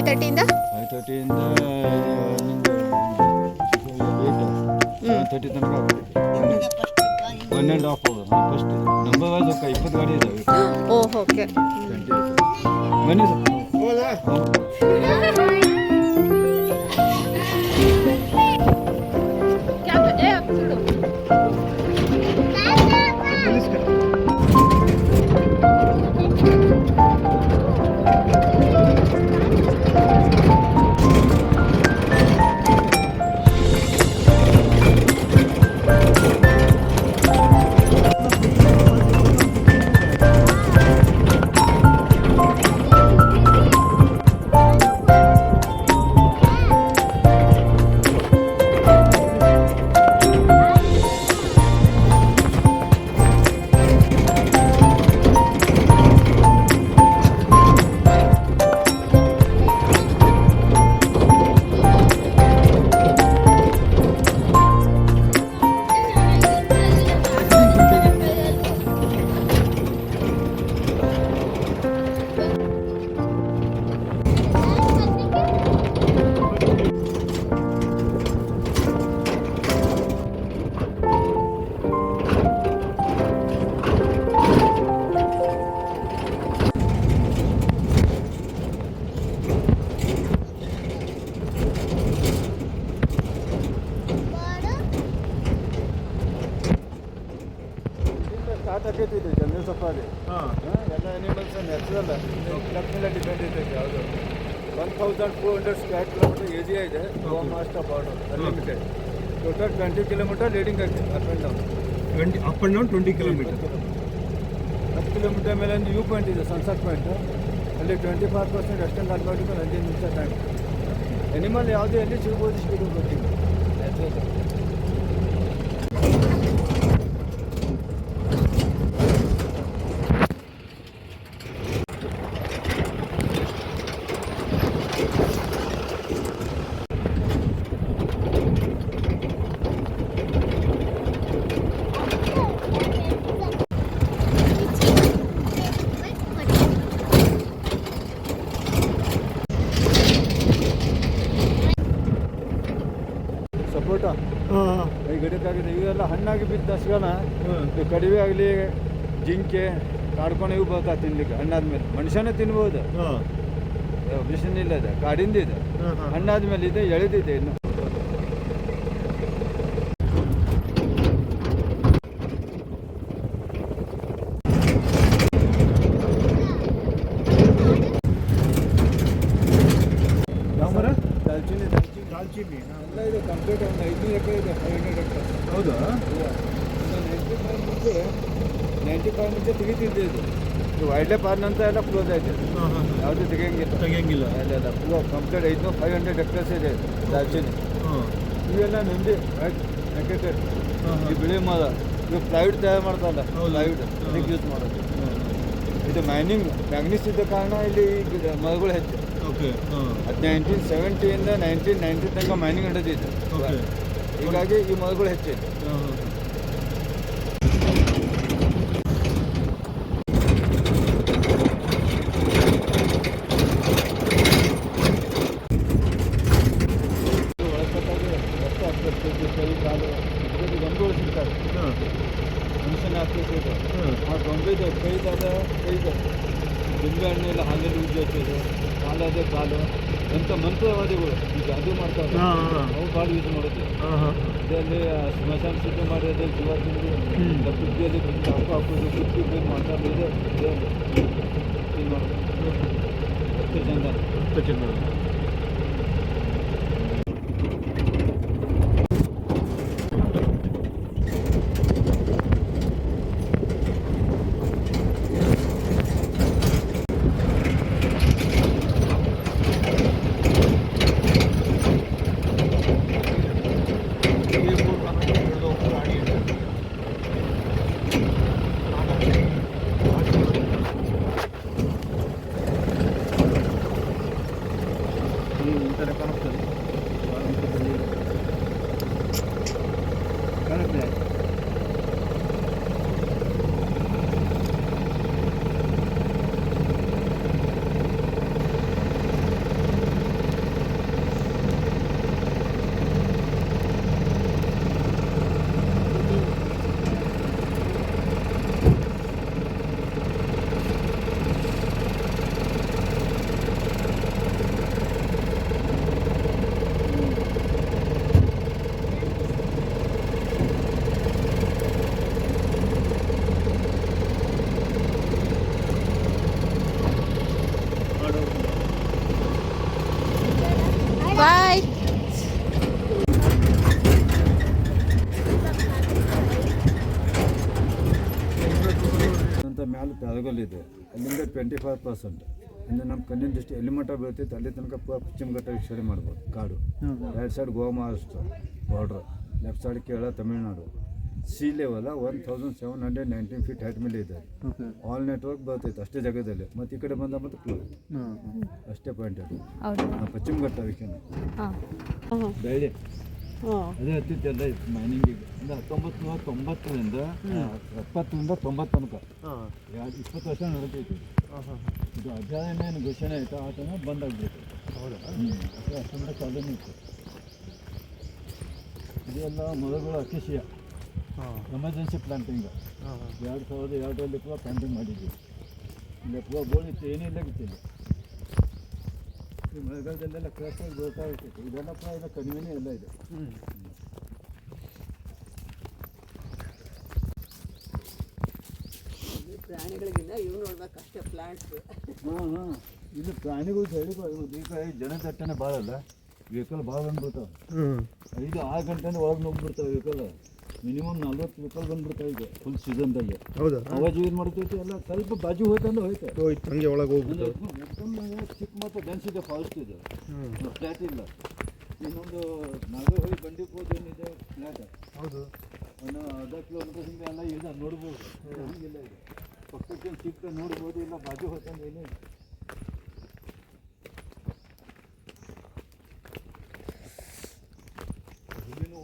5:30ಇಂದ 5:30ಇಂದ ನಿಮ್ಮದು 8:30 ತನಕ ಆಗುತ್ತೆ. 1.5 hours ಫಸ್ಟ್ ನಂಬರ್ ವೈಸ್ 20 ಗಾಡಿ ಇದ್ದಾವೆ. ಓಕೆ. ಬನ್ನಿ ಸರ್. ಆಗೈತಿದೆ ಜಂಗಲ್ ಸಫಾರಿ. ಎಲ್ಲ ಅನಿಮಲ್ಸ್ ನ್ಯಾಚುರಲ್ ಕ್ಲಬ್ ಮೇಲೆ ಡಿಪೆಂಡ್ ಇರ್ತೈತೆ. ಯಾವುದು 1400 ಸ್ಕ್ವೇರ್ ಕಿಲೋಮೀಟರ್ ಏರಿಯಾ ಇದೆ. Maharashtra border unlimited. Total 20 kilometre leading ಆಗಿದೆ up and down. 20 kilometre. 10 kilometre ಮೇಲೆ ಒಂದು ವ್ಯೂ ಪಾಯಿಂಟ್ ಇದೆ, ಸನ್ಸೆಟ್ ಪಾಯಿಂಟ್. ಅಲ್ಲಿ 25% ಎಕ್ಸ್ಟೆಂಡ್ ಆಗಬೇಕು. 15 ನಿಮಿಷ ಟೈಮ್. ಎನಿಮಲ್ ಯಾವುದೇ ಎಲ್ಲಿ ಸಿಗ್ಬೋದು, ಇಷ್ಟು ಗೊತ್ತಿಲ್ಲ. ನ್ಯಾಚುರಲ್ ಸಪೋಟ ಈ ಗಿಡಕ್ಕಾಗಿದೆ. ಇವೆಲ್ಲ ಹಣ್ಣಾಗಿ ಬಿದ್ದ ಸಿಗೋಣ. ಕಡಿವೆ ಆಗಲಿ, ಜಿಂಕೆ, ಕಾಡ್ಕೊಂಡು ಇವು ಬರ್ತಾವೆ ತಿನ್ಲಿಕ್ಕೆ. ಹಣ್ಣಾದ್ಮೇಲೆ ಮನುಷ್ಯನೇ ತಿನ್ಬೋದು. ಬಿಸಿನ ಇಲ್ಲ ಇದೆ, ಕಾಡಿಂದ ಇದೆ. ಹಣ್ಣಾದ್ಮೇಲೆ ಇದೆ, ಎಳೆದಿದೆ ಇನ್ನು. ದಾಲ್ಚಿನ್ನಿ ಎಲ್ಲ ಇದೆ. ಕಂಪ್ಲೀಟ್ ಒಂದು 500 ಎಕರೆ ಇದೆ. 500 ಎಕರೆ. ಹೌದಾ? 95 ಮುಂಚೆ ತೆಗಿತಿದ್ದೆ. ಇದು ವೈಲ್ಡ್ ಲೈಫ್ ಆದ ನಂತರ ಎಲ್ಲ ಕ್ಲೋಸ್ ಆಯ್ತು. ಯಾವುದೂ ತೆಗಿಯಂಗಿಲ್ಲ. ಅಲ್ಲೆಲ್ಲ ಪೂರ ಕಂಪ್ಲೀಟ್ 500 ಎಕರೆಸ್ ಇದೆ ದಾಲ್ಚಿನ್ನಿ. ಇವೆಲ್ಲ ನಂದಿ ಯಾಕೆ ಈ ಬಿಳಿ ಮರ. ಇವು ಪ್ಲೈವುಡ್ ತಯಾರು ಮಾಡ್ತಾರಲ್ಲ, ಪ್ಲೈವುಡ್ ಅದಕ್ಕೆ ಯೂಸ್ ಮಾಡೋದು. ಇದು ಮೈನಿಂಗ್ ಮ್ಯಾಗ್ನೀಸ್ ಇದ್ದ ಕಾರಣ ಇಲ್ಲಿ ಈ ಮರಗಳು ಹೆಚ್ಚು. 1970ಇಂದ 1990 ತನಕ ಮೈನಿಂಗ್ ನಡೆದಿದೆ. ಹೀಗಾಗಿ ಈ ಮರಗಳು ಹೆಚ್ಚಿದೆ. ಕೈ ಕಾಲು ಗೊಂಬೆಗಳು ಸಿಗ್ತಾರೆ. ಮನುಷ್ಯನ ಹಾಕ್ತಿರ್ತದೆ. ಆ ಗೊಂಬೆದು ಕೈದಾದ ನಿಂಬೆ ಹಣ್ಣು ಎಲ್ಲ ಹಾಲಲ್ಲಿ ಉಜ್ಜಿ ಹಚ್ಚೋದು. ಕಾಲದೇ ಕಾಲು ಎಂಥ ಮಂತ್ರವಾದಿಗಳು ಈಗ ಅದು ಮಾಡ್ತಾರೆ. ಅವು ಭಾಳ ಯೂಸ್ ಮಾಡೋದು. ಇದರಲ್ಲಿ ಸ್ಮಶಾನ ಸಿದ್ಧ ಮಾಡೋದು, ಜೀವ ತಿಂದು ಕುದ್ದಿಯಲ್ಲಿ ಹಾಕೋದು, ಕುಟ್ಟಿ ಇದು ಮಾಡ್ತಾರೆ. ಇದೆ ಇದು ಮಾಡೋದು. ರಕ್ತ ಚಂದನ. ಅರಗಲ್ಲಿದೆ ಅಲ್ಲಿಂದ 25%. ಇನ್ನು ನಮ್ಮ ಕಣ್ಣಿನ ದೃಷ್ಟಿ ಎಲ್ಲಿ ಮಟ್ಟ ಬೀಳ್ತೈತೆ ಅಲ್ಲಿ ತನಕ ಪಶ್ಚಿಮ ಘಟ್ಟ ವೀಕ್ಷಣೆ ಮಾಡ್ಬೋದು. ಕಾಡು right side Goa Maharashtra border, left side Kerala Tamil Nadu. C level 1719 feet height ಮೇಲೆ ಇದೆ. ಆಲ್ ನೆಟ್ವರ್ಕ್ ಬರ್ತೈತೆ ಅಷ್ಟೇ ಜಾಗದಲ್ಲಿ. ಮತ್ತು ಈ ಕಡೆ ಬಂದ ಮತ್ತು ಕ್ಲೋಸ್ ಅಷ್ಟೇ ಪಾಯಿಂಟ್ ಅದು. ಪಶ್ಚಿಮ ಘಟ್ಟ ವೀಕ್ಷಣೆ ಬೆಳ್ಳಿ ಅದೇ ಹತ್ತಿತ್ತೆಲ್ಲ ಮೈನಿಂಗಿಗೆ ಅಂದರೆ 1990ರಿಂದ 70ರಿಂದ 90 ತನಕ 20 ವರ್ಷ ನಡೀತೈತಿ. ಇದು ಅಧ್ಯಯನ ಏನು ಘೋಷಣೆ ಆಯಿತು ಆ ತನಕ ಬಂದಾಗ್ಬಿಡ್ತು. ಹೌದಾ? ಅಷ್ಟೊಂದು ಕಾಲನೇ ಇತ್ತು. ಇದೆಲ್ಲ ಮೊದಲುಗಳು ಅತಿಶಯ ಎಮರ್ಜೆನ್ಸಿ ಪ್ಲಾಂಟಿಂಗ್ 2002ರಲ್ಲಿ ಕೂಡ ಪ್ಲಾಂಟಿಂಗ್ ಮಾಡಿದ್ವಿ. ಇಲ್ಲ ಕೂಡ ಬೋಳಿತ್ತು, ಏನಿಲ್ಲ ಗೊತ್ತಿಲ್ಲ. ಈ ಮಳೆಗಾಲದಲ್ಲೆಲ್ಲ ಕ್ರಾಸಾಗಿ ಬರ್ತಾ ಇರ್ತೈತೆ. ಇದೆಲ್ಲ ಕೂಡ ಇದು ಕಡಿಮೆನೇ ಎಲ್ಲ ಇದೆ. ಪ್ರಾಣಿಗಳಿಗಿಂತ ಇವು ನೋಡ್ಬೇಕಷ್ಟೇ ಪ್ಲಾಂಟ್ಸ್. ಹಾಂ ಇಲ್ಲಿ ಪ್ರಾಣಿಗಳು ಈಗ ಜನದಟ್ಟಣೆ ಭಾಳ ಅಲ್ಲ, ವೆಹಿಕಲ್ ಭಾಳ ಬಂದ್ಬಿಡ್ತಾವೆ. 5-6 ಗಂಟೆನೇ ಒಳಗೆ ನುಗ್ಗಿಬಿಡ್ತಾವೆ ವೆಹಿಕಲ್. ಮಿನಿಮಮ್ 40 ವೆಹಿಕಲ್ ಬಂದ್ಬಿಡ್ತಾವೆ ಈಗ ಫುಲ್ ಸೀಸನ್ದಲ್ಲಿ. ಹೌದಾ? ಅವಾಜು ಏನು ಮಾಡ್ತೈತಿ ಎಲ್ಲ ಸ್ವಲ್ಪ ಬಾಜು ಹೋಯ್ತಂದ್ರೆ ಹೋಯ್ತು ಹಂಗೆ ಒಳಗೆ ಹೋಗ್ಬಿಟ್ಟು. ಚಿಕ್ಕ ಮತ್ತು ಡೆನ್ಸ್ ಇದೆ, ಫಾರೆಸ್ಟ್ ಇದೆ, ಫ್ಲ್ಯಾಟ್ ಇಲ್ಲ. ಇನ್ನೊಂದು ನಾಗರಹೊಳಿ ಬಂಡೀಪುರ ಏನಿದೆ ಫ್ಲ್ಯಾಟ್. ಹೌದು, ಒಂದು ಅರ್ಧ ಕಿಲೋಮೀಟರ್ ಹಿಂದೆ ಎಲ್ಲ ಇದೆ ನೋಡ್ಬೋದು. ಹಂಗಿಲ್ಲ ಇದೆ ಪಕ್ಕಕ್ಕೆ ಚಿಕ್ಕ ನೋಡ್ಬೋದು, ಇಲ್ಲ ಬಾಜು ಹೋಯ್ತಂದ್ರೆ ಏನೇ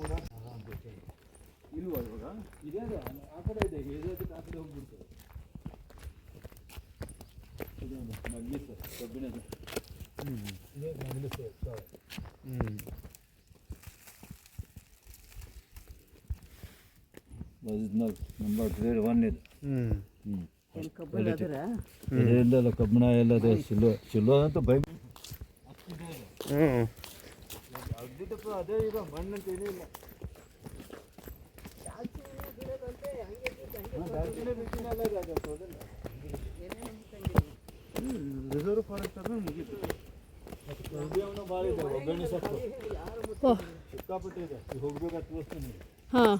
ಓಡಾಡ ಇಲ್ವಾ ಇವಾಗ? ಇದೇ ಆ ಕಡೆ ಇದೆ, ಆ ಕಡೆ ಹೋಗ್ಬಿಡ್ತದೆ. ಇದು ಮಗ್ಲಿಸ್ ಕಬ್ಬಿಣದ ಇದೇ ಮಗ್ಲಿಸ್. ನಂಬರ್ ಗ್ರೇಡ್ 1 ಇದು. ಇದೆಲ್ಲ ಕಬ್ಬಿಣ ಎಲ್ಲ ಅದೇ ಶಿಲೋ ಅಂತ ಬೈಕ್ ಅಗ್ದಿದ್ದಪ್ಪ. ಅದೇ ಈಗ ಮಣ್ಣಂತ ಏನೂ ಇಲ್ಲ. ರಿಸರ್ವ್ ಫಾರೆಸ್ಟ್ ಅಂದ್ರೆ ಮುಗಿತು. ಭಾಳ ಇದೆ, ಒಗ್ಗರಣೆ ಸೊಪ್ಪು ಸಿಕ್ಕಾಪಟ್ಟೆ ಇದೆ. ಈಗ ಹೋಗ್ಬೇಕಾದ್ರೆ ತೋರಿಸ್ತೀನಿ. ಹಾಂ,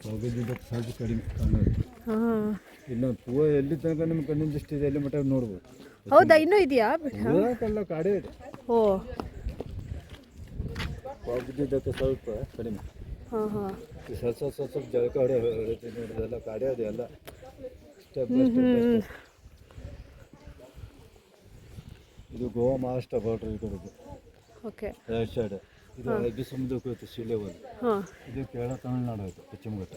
ಹೋಗಿದ್ದಕ್ಕೆ ಸ್ವಲ್ಪ ಕಡಿಮೆ ಕಾಣೋದು. ಇನ್ನು ಹೂವು ಎಲ್ಲಿ ತನಕ ನಿಮ್ಮ ಕಣ್ಣಿನ ದೃಷ್ಟಿ ಇದೆ ಎಲ್ಲಿ ಮಟ್ಟ ನೋಡ್ಬೋದು. ಹೌದಾ? ಇನ್ನೂ ಇದೆಯಾ? ಹೂವಕ್ಕೆಲ್ಲ ಕಾಡೇ ಇದೆ. ಓ, ಹೋಗಿದ್ದಕ್ಕೆ ಸ್ವಲ್ಪ ಕಡಿಮೆ. ಸ್ವಲ್ಪ ಜಳಕ ಹೊಡೆದೆಲ್ಲ ಕಾಡೇ ಇದೆ ಎಲ್ಲ. Step by step. ಇದು ಗೋವಾ ಮಹಾರಾಷ್ಟ್ರ ಬಾರ್ಡ್ರ್ ಈ ಕಡೆದು. ಓಕೆ, ರೈಟ್ ಸೈಡ್ ಇದು ಅರಬ್ಬಿ ಸಮುದ್ರಕ್ಕೆ ಹೋಯ್ತು, ಸಿ ಲೆವೆಲ್. ಇದು ಕೇರಳ ತಮಿಳ್ನಾಡು ಆಯಿತು, ಪಶ್ಚಿಮ ಘಟ್ಟ.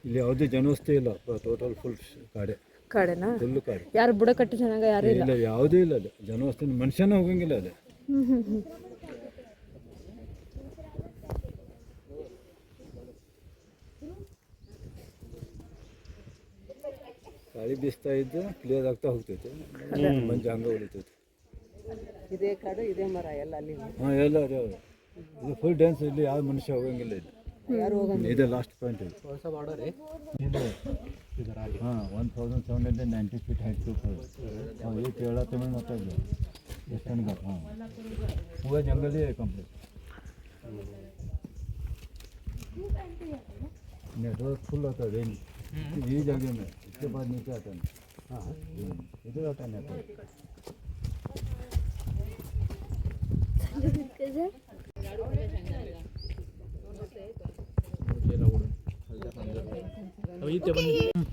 ಇಲ್ಲಿ ಯಾವುದೇ ಜನವಸತಿ ಇಲ್ಲ, ಟೋಟಲ್ ಫುಲ್ ಕಾಡೆನಾ? ಫುಲ್ ಕಾಡು. ಯಾರು ಬುಡಕಟ್ಟು ಜನಾಂಗ ಯಾರು ಇಲ್ಲ? ಯಾವುದೇ ಇಲ್ಲ ಅಲ್ಲಿ ಜನವಸತಿ. ಮನುಷ್ಯನ ಹೋಗಂಗಿಲ್ಲ ಅಲ್ಲಿ. ಗಾಳಿ ಬೀಸ್ತಾ ಇದ್ದು ಕ್ಲಿಯರ್ ಆಗ್ತಾ ಹೋಗ್ತೈತೆ, ಮಂಜು ಹಂಗೆ ಹೊಡಿತೈತೆ. ಇದೇ ಕಾಡು, ಇದೇ ಮರ ಎಲ್ಲ ಅಲ್ಲಿ. ಹಾಂ, ಎಲ್ಲ ಅದೇ. ಇದು ಫುಲ್ ಡ್ಯಾನ್ಸ್. ಇಲ್ಲಿ ಯಾವ ಮನುಷ್ಯ ಹೋಗಂಗಿಲ್ಲ ಇಲ್ಲಿ. ಇದೆ ಲಾಸ್ಟ್ ಪಾಯಿಂಟ್ ಇದು. ಹಾಂ, 1790 ಫೀಟ್ ಹೈಟ್ ಟು ಹಾಂ. ಈ ಕೇರಳ ತಮಿಳು ಮಾತಾಡಿದೆ ವೆಸ್ಟರ್ನ್ ಘಾಟ್. ಹಾಂ, पूरा जंगल ही है कंप्लीट. नेटवर्क फुल आता है ये जगह में. इसके बाद नीचे आता है. हाँ, इधर आता है नेटवर्क.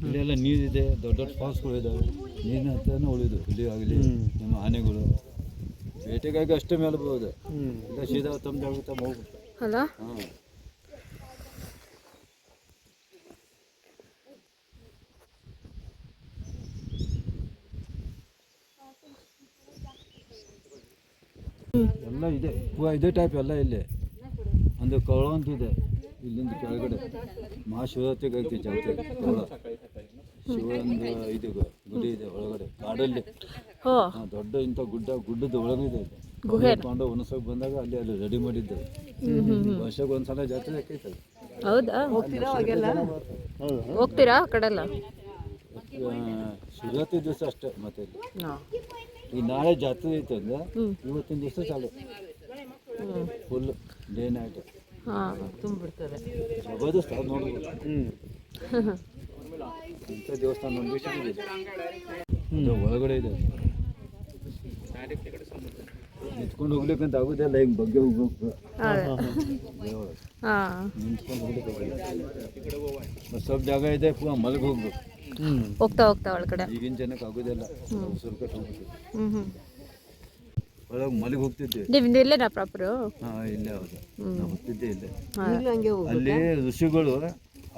ಇಲ್ಲೆಲ್ಲ ನೀರಿದೆ, ದೊಡ್ಡ ದೊಡ್ಡ ಫಾಲ್ಸ್ಗಳು ಇದ್ದಾವೆ. ನೀರಿನ ಹತ್ರನೇ ಉಳಿದು ಇಲ್ಲಿ ಆಗಲಿ ನಮ್ಮ ಆನೆಗಳು ಬೇಟೆಗಾಗಿ ಅಷ್ಟೇ ಮೇಲೆ ಬೋದು. ಇಲ್ಲ ಸೀದಾ ತಮ್ಮ ಜಾಗ ತಮ್ಮ ಹೋಗ್ಬಿಟ್ಟು. ಅಲ್ಲ? ಹಾಂ, ಎಲ್ಲ ಇದೆ ಇದೇ ಟೈಪ್ ಎಲ್ಲ ಇಲ್ಲಿ ಒಂದು ಕವಳ ಅಂತಿದೆ ಇಲ್ಲಿಂದ ಕೆಳಗಡೆ ಮಹಾಶಿವರಾತ್ರಿಗೆ ಐತಿ ಜಾತ್ರೆ ಕವಳ ಶಿವನೊಂದು ಇದು ಗುಡಿ ಇದೆ ಒಳಗಡೆ ಕಾಡಲ್ಲಿ ಓ ದೊಡ್ಡ ಇಂಥ ಗುಡ್ಡದ ಒಳಗಿದೆ ಇದೆ ಗುಹೆ ಪಾಂಡವ ವನಸಕ್ಕೆ ಬಂದಾಗ ಅಲ್ಲಿ ರೆಡಿ ಮಾಡಿದ್ದು ವರ್ಷಕ್ಕೆ ಒಂದ್ಸಲ ಜಾತ್ರೆ ಆಕೈತೆ ಹೌದಾ ಹೋಗ್ತೀರಾ ಅವಾಗೆಲ್ಲ ಹೋಗ್ತೀರಾ ಆ ಕಡೆ ಎಲ್ಲ ಶಿವರಾತ್ರಿ ದಿವಸ ಅಷ್ಟೇ ಮತ್ತೆ ಇಲ್ಲಿ. ಹಾಂ ಈ ನಾಳೆ ಜಾತ್ರೆ ಐತೆ ಅಂದ್ರೆ ಇವತ್ತಿನ ದಿವಸ ಚಾಲು ಫುಲ್ ಡೇ ನೈಟ್ ಹಾಂ ತುಂಬಿಡ್ತಾರೆ. ಜಬರ್ದಸ್ತ್ ಅದು ನೋಡ್ಬೋದು ಇಂಥ ದೇವಸ್ಥಾನ ನೋಡ್ಬೇಕು ಇದು ಒಳಗಡೆ ಇದೆ ನಿಂತ್ಕೊಂಡು ಹೋಗ್ಲಿಕ್ಕಂತ ಆಗೋದಿಲ್ಲ ಹಿಂಗೆ ಬಗ್ಗೆ ಹೋಗ್ಬೇಕು ಹಾಂ ನಿಂತ್ಕೊಂಡು ಹೋಗ್ಲಿಕ್ಕೆ ಮತ್ತೆ ಸ್ವಲ್ಪ ಜಾಗ ಇದೆ ಪೂರ ಮಲಗಿ ಹೋಗ್ಬೇಕು ಹೋಗ್ತಾ ಹೋಗ್ತಾ ಒಳಗಡೆ ಈಗಿನ ಜನಕ್ಕೆ ಆಗೋದಿಲ್ಲ ಸುರ್ಕಟ್ಟು ಹೋಗ್ಬೇಕು ಹ್ಞೂ ಒಳಗೆ ಮಲಗಿ ಹೋಗ್ತಿದ್ದೆ ನಿಮ್ದು ಇಲ್ಲೇನಾ ಪ್ರಾಪರು ಹಾಂ ಇಲ್ಲೇ ಹೌದು ನಾವು ಹೋಗ್ತಿದ್ದೆ ಇಲ್ಲೇ ಈಗಲೂ ಹಂಗೆ ಹೋಗಿ ಅಲ್ಲಿ ಋಷಿಗಳು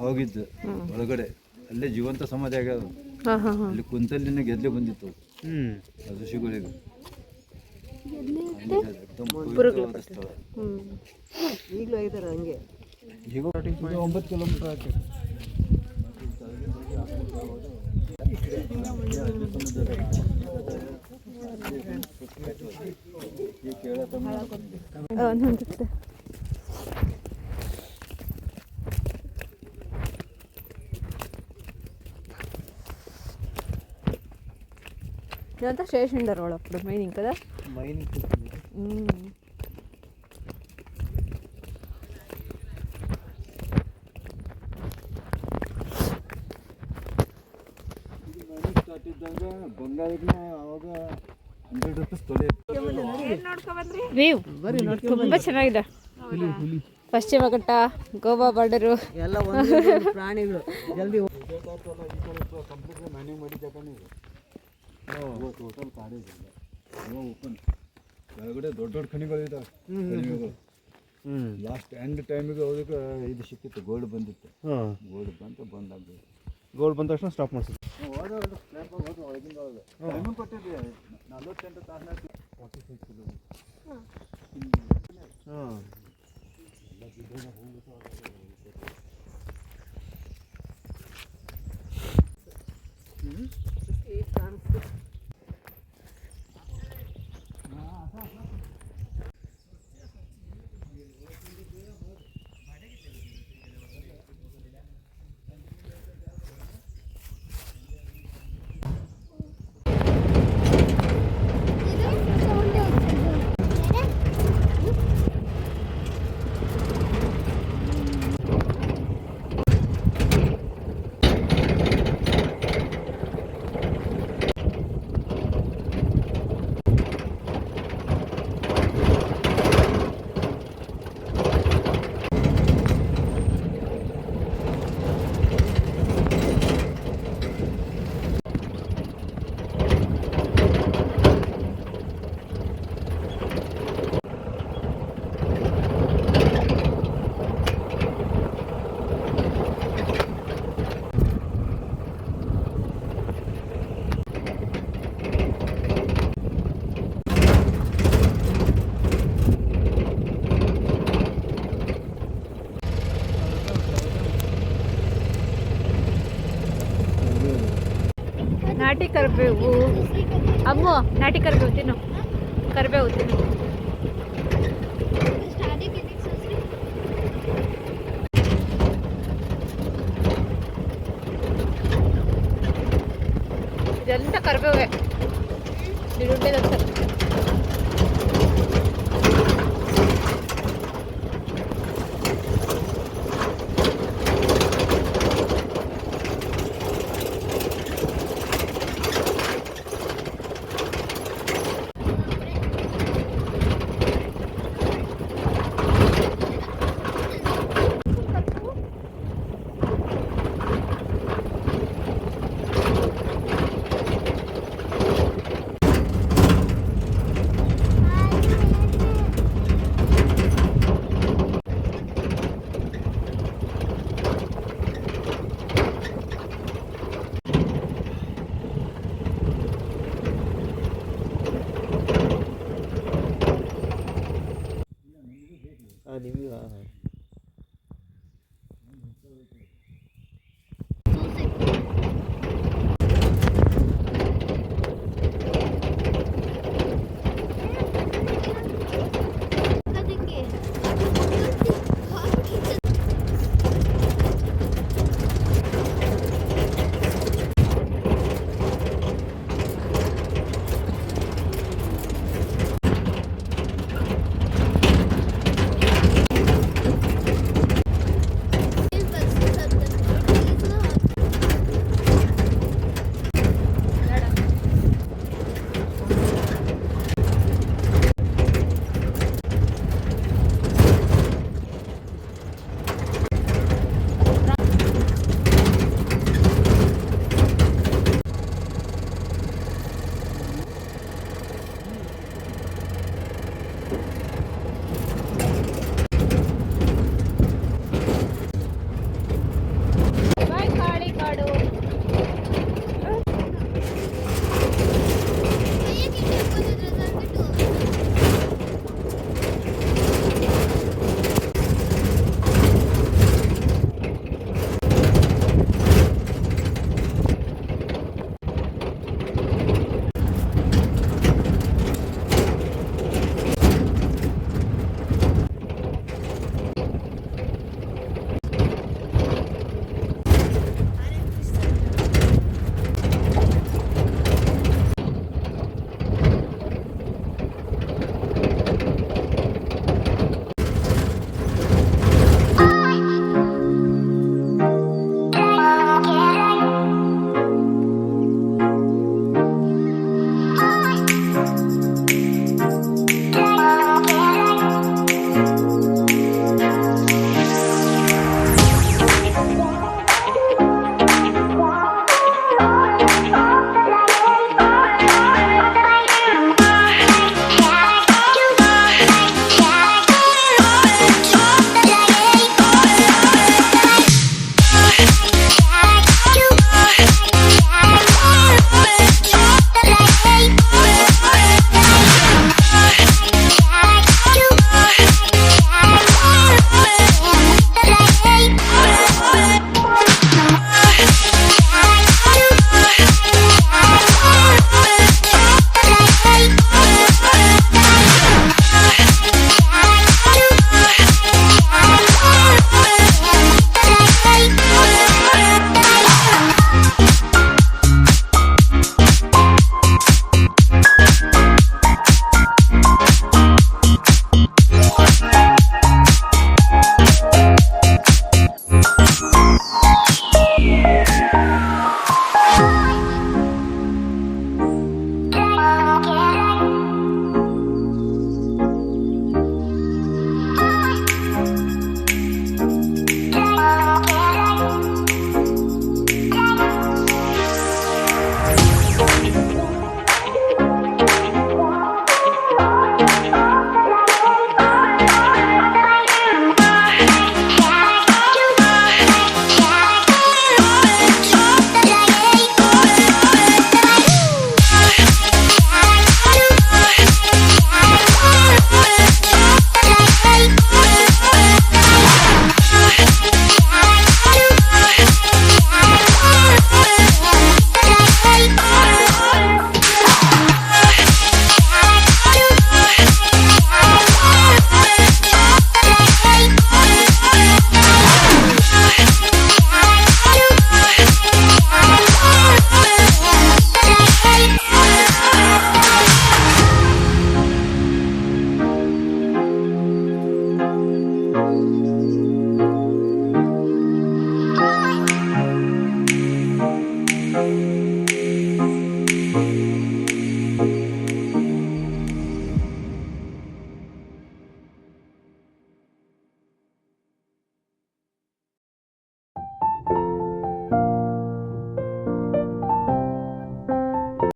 ಹೋಗಿದ್ದು ಒಳಗಡೆ ಅಲ್ಲೇ ಜೀವಂತ ಸಮಾಧಿ ಆಗ್ಯಾವ ಹಾಂ ಹಾಂ ಹಾಂ ಅಲ್ಲಿ ಕುಂತಲ್ಲಿನ ಗೆದ್ಲೆ ಬಂದಿತ್ತು ಆ ಋಷಿಗಳಿಗೆ ಎಕ್ದಮ್ ಪವಿತ್ರವಾದ ಸ್ಥಳ. ಹ್ಞೂ ಈಗಲೂ ಐದಾರೆ ಹಂಗೆ. ಈಗ 9 ಕಿಲೋಮೀಟರ್ ಆಯ್ತು ಒಂದೊಂದು ఇదంతా చేసి ఉండరు వాళ్ళు అప్పుడు మైనింగ్ కదా ಸ್ಟಾರ್ಟ್ ಇದ್ದಾಗ ಬಂಗಾರಕ್ಕೆ ಅವಾಗ 100 ರೂಪೀಸ್ ತೊಲೆ ವ್ಯೂ ತುಂಬ ಚೆನ್ನಾಗಿದೆ ಪಶ್ಚಿಮ ಘಟ್ಟ ಗೋವಾ ಬಾರ್ಡರು ಎಲ್ಲ ಒಂದು ಪ್ರಾಣಿಗಳು ಜಲ್ದಿ ಕಂಪ್ಲೀಟ್ ಮ್ಯಾನೇಜ್ ಮಾಡಿದ್ದಾನೆ ಟೋಟಲ್ ಕಾಡೇಜ್ ಓಪನ್ ಕೆಳಗಡೆ ದೊಡ್ಡ ಖನಿಗಳಿದ್ದಾವೆ ಖನಿಗಳು ಲಾಸ್ಟ್ ಎಂಡ್ ಟೈಮಿಗೆ ಅವ್ರಿಗೆ ಇದು ಸಿಕ್ಕಿತ್ತು ಗೋಲ್ಡ್ ಬಂದಿತ್ತು ಗೋಲ್ಡ್ ಬಂದಾಗ್ತದೆ ಗೋಲ್ಡ್ ಬಂದ ತಕ್ಷಣ ಸ್ಟಾಪ್ ಮಾಡಿಸಿ ಒಳಗಿಂದ ಟೈಮಿಂಗ್ ಕೊಟ್ಟಿದ್ವಿ 48 ತಾಸು 45 ಕಿಲೋಮೀಟರ್ ಹಾಂ ನಾಟಿ ಕರಿಬೇವು ಅಮ್ಮು ನಾಟಿ ಕರಿಬೇವು ತಿನ್ನು ಕರಿಬೇವು ತಿನ್ನು ಇದೆಲ್ಲ ಕರಿಬೇವೆ ನಿರುಂಡೆದಂತ ನೀವು ಹಾಂ ಹಾಂ